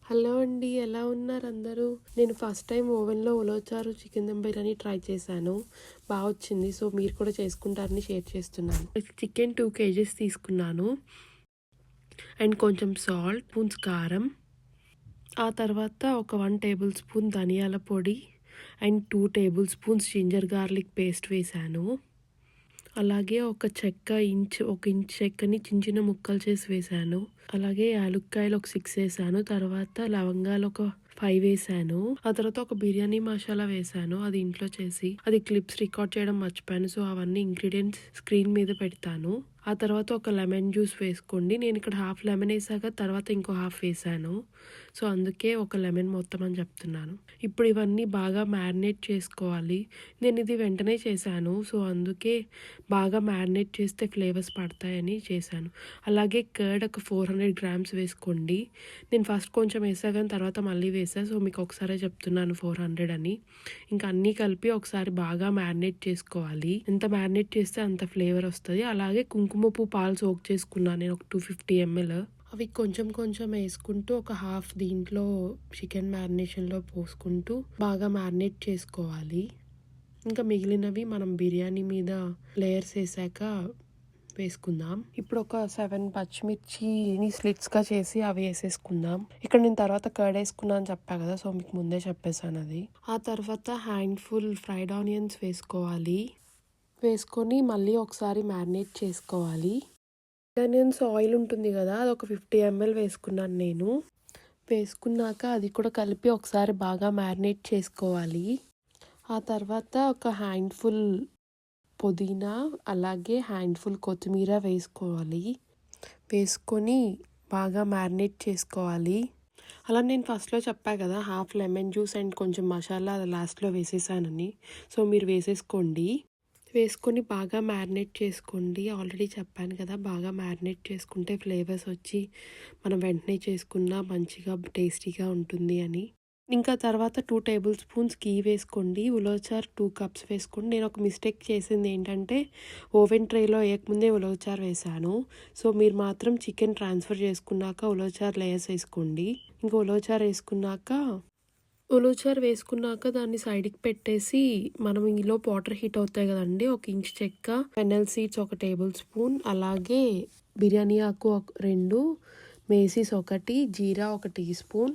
Hello అండి. ఎలా ఉన్నారు అందరూ? నేను ఫస్ట్ టైం ఓవెన్‌లో ఉలవచారు చికెన్ దమ్ బిర్యానీ ట్రై చేశాను. వచ్చింది. సో, మీరు కూడా చేసుకుంటారని షేర్ చేస్తున్నాను. చికెన్ 2 కేజీస్ తీసుకున్నాను. అండ్ కొంచెం సాల్ట్, స్పూన్స్ కారం, ఆ తర్వాత ఒక 1 టేబుల్ స్పూన్ ధనియాల పొడి and 2 table spoons ginger garlic paste వేశాను. అలాగే ఒక ఇంచ్ చెక్కని చిన్న చిన్న ముక్కలు చేసి వేశాను. అలాగే యాలుక్కాయలు ఒక 6 వేసాను. తర్వాత లవంగాలు ఒక 5 వేసాను. ఆ తర్వాత ఒక బిర్యానీ మసాలా వేసాను. అది ఇంట్లో చేసి అది క్లిప్స్ రికార్డ్ చేయడం మర్చిపోయాను. సో, అవన్నీ ఇంగ్రీడియంట్స్ స్క్రీన్ మీద పెడతాను. ఆ తర్వాత ఒక లెమన్ జ్యూస్ వేసుకోండి. నేను ఇక్కడ హాఫ్ లెమన్ వేసాక తర్వాత ఇంకో హాఫ్ వేసాను. సో, అందుకే ఒక లెమన్ మొత్తం అని చెప్తున్నాను. ఇప్పుడు ఇవన్నీ బాగా మ్యారినేట్ చేసుకోవాలి. నేను ఇది వెంటనే చేశాను. సో, అందుకే బాగా మ్యారినేట్ చేస్తే ఫ్లేవర్స్ పడతాయని చేశాను. అలాగే కర్డ్ ఒక 400 గ్రామ్స్ వేసుకోండి. నేను ఫస్ట్ కొంచెం వేసా కానీ తర్వాత మళ్ళీ వేసా. సో, మీకు ఒకసారే చెప్తున్నాను 400 అని. ఇంకా అన్నీ కలిపి ఒకసారి బాగా మ్యారినేట్ చేసుకోవాలి. ఎంత మ్యారినేట్ చేస్తే అంత ఫ్లేవర్ వస్తుంది. అలాగే కుంకుమ పువ్వు పాలు సోక్ చేసుకున్నాను నేను ఒక 250 ml. అవి కొంచెం కొంచెం వేసుకుంటూ ఒక హాఫ్ దీంట్లో చికెన్ మ్యారినేషన్లో పోసుకుంటూ బాగా మ్యారినేట్ చేసుకోవాలి. ఇంకా మిగిలినవి మనం బిర్యానీ మీద లేయర్స్ వేసాక వేసుకుందాం. ఇప్పుడు ఒక 7 పచ్చిమిర్చిని స్లిట్స్గా చేసి అవి వేసేసుకుందాం. ఇక్కడ నేను తర్వాత కర్డ్ వేసుకున్నా అని చెప్పా కదా, సో మీకు ముందే చెప్పేశాను అది. ఆ తర్వాత హ్యాండ్ఫుల్ ఫ్రైడ్ ఆనియన్స్ వేసుకోవాలి. వేసుకొని మళ్ళీ ఒకసారి మ్యారినేట్ చేసుకోవాలి. ఆనియన్స్ ఆయిల్ ఉంటుంది కదా, అది ఒక 50 ml వేసుకున్నాను నేను. వేసుకున్నాక అది కూడా కలిపి ఒకసారి బాగా మ్యారినేట్ చేసుకోవాలి. ఆ తర్వాత ఒక హ్యాండ్ఫుల్ పుదీనా అలాగే హ్యాండ్ఫుల్ కొత్తిమీర వేసుకోవాలి. వేసుకొని బాగా మ్యారినేట్ చేసుకోవాలి. అలా నేను ఫస్ట్లో చెప్పా కదా, హాఫ్ లెమన్ జ్యూస్ అండ్ కొంచెం మసాలా లాస్ట్లో వేసేసానని. సో, మీరు వేసేసుకోండి. వేసుకొని బాగా మ్యారినేట్ చేసుకోండి. ఆల్రెడీ చెప్పాను కదా, బాగా మ్యారినేట్ చేసుకుంటే ఫ్లేవర్స్ వచ్చి మనం వెంటనే చేసుకున్నా మంచిగా టేస్టీగా ఉంటుంది అని. ఇంకా తర్వాత 2 టేబుల్ స్పూన్స్ గీ వేసుకోండి. ఉలవచారు 2 కప్స్ వేసుకోండి. నేను ఒక మిస్టేక్ చేసింది ఏంటంటే ఓవెన్ ట్రేలో వేయకముందే ఉలవచారు వేసాను. సో, మీరు మాత్రం చికెన్ ట్రాన్స్ఫర్ చేసుకున్నాక ఉలవచారు లేయర్స్ వేసుకోండి. ఇంకా ఉలవచారు వేసుకున్నాక దాన్ని సైడ్కి పెట్టేసి మనం ఇందులో వాటర్ హీట్ అవుతాయి కదండి. 1 ఇంచ్ చెక్క, ఫెన్నెల్ సీడ్స్ 1 టేబుల్ స్పూన్, అలాగే బిర్యానీ ఆకు 2, మేసీస్ 1, జీరా 1 టీ స్పూన్,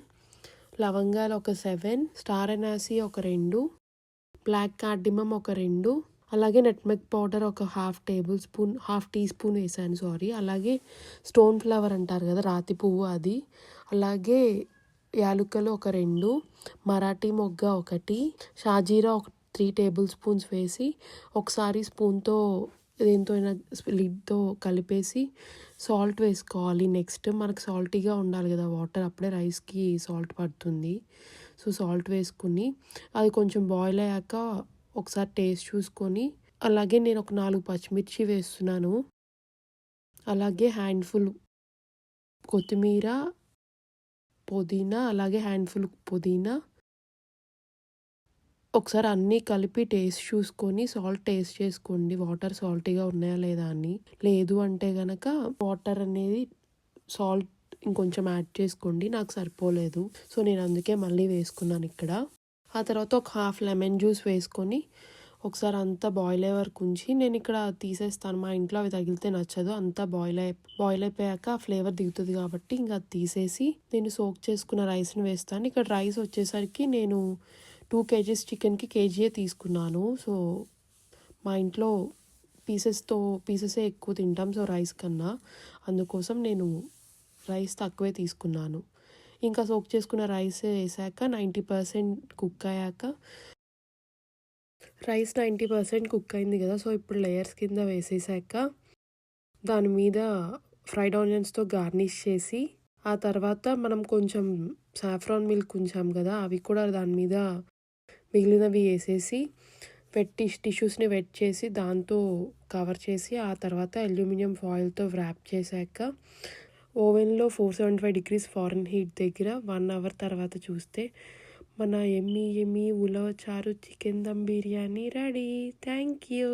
లవంగాలు ఒక 7, స్టార్ అనాసీ ఒక 2, బ్లాక్ కార్డిమమ్ ఒక 2, అలాగే నట్మెగ్ పౌడర్ ఒక హాఫ్ టీ స్పూన్ వేసాను సారీ. అలాగే స్టోన్ ఫ్లవర్ అంటారు కదా, రాతి పువ్వు అది, అలాగే యాలుక్కలు ఒక 2, మరాఠీ మొగ్గ 1, షాజీరా ఒక 3 టేబుల్ స్పూన్స్ వేసి ఒకసారి స్పూన్తో దేంతోనైనా లిడ్తో కలిపేసి సాల్ట్ వేసుకోవాలి. నెక్స్ట్ మనకు సాల్టీగా ఉండాలి కదా వాటర్, అప్పుడే రైస్కి సాల్ట్ పడుతుంది. సో, సాల్ట్ వేసుకుని అది కొంచెం బాయిల్ అయ్యాక ఒకసారి టేస్ట్ చూసుకొని, అలాగే నేను ఒక 4 పచ్చిమిర్చి వేస్తున్నాను. అలాగే హ్యాండ్ఫుల్ కొత్తిమీర, పుదీనా, అలాగే హ్యాండ్ఫుల్ పుదీనా. ఒకసారి అన్నీ కలిపి టేస్ట్ చూసుకొని సాల్ట్ టేస్ట్ చేసుకోండి, వాటర్ సాల్టీగా ఉన్నాయా లేదా అని. లేదు అంటే కనుక వాటర్ అనేది సాల్ట్ ఇంకొంచెం యాడ్ చేసుకోండి. నాకు సరిపోలేదు, సో నేను అందుకే మళ్ళీ వేసుకున్నాను ఇక్కడ. ఆ తర్వాత ఒక హాఫ్ లెమన్ జ్యూస్ వేసుకొని ఒకసారి అంతా బాయిల్ అయ్యే వరకు ఉంచి నేను ఇక్కడ తీసేస్తాను. మా ఇంట్లో అవి తగిలితే నచ్చదు. అంతా బాయిల్ అయిపోయాక ఆ ఫ్లేవర్ దిగుతుంది కాబట్టి ఇంకా అది తీసేసి నేను సోక్ చేసుకున్న రైస్ని వేస్తాను. ఇక్కడ రైస్ వచ్చేసరికి నేను 2 kgs చికెన్కి కేజీయే తీసుకున్నాను. సో, మా ఇంట్లో పీసెసే ఎక్కువ తింటాం, సో రైస్ కన్నా. అందుకోసం నేను రైస్ తక్కువే తీసుకున్నాను. ఇంకా సోక్ చేసుకున్న రైస్ వేసాక 90% కుక్ అయ్యాక, రైస్ 90% కుక్ అయింది కదా, సో ఇప్పుడు లేయర్స్ కింద వేసేసాక దాని మీద ఫ్రైడ్ ఆనియన్స్తో గార్నిష్ చేసి, ఆ తర్వాత మనం కొంచెం సాఫ్రాన్ మిల్క్ ఉంచాం కదా, అవి కూడా దాని మీద మిగిలినవి వేసేసి టిష్యూస్ని వెట్ చేసి దాంతో కవర్ చేసి, ఆ తర్వాత అల్యూమినియం ఫాయిల్తో వ్రాప్ చేశాక ఓవెన్లో 475 degrees ఫారెన్హీట్ దగ్గర 1 hour తర్వాత చూస్తే మన ఎమ్మీ ఉలవచారు chicken dum biryani ready. Thank you.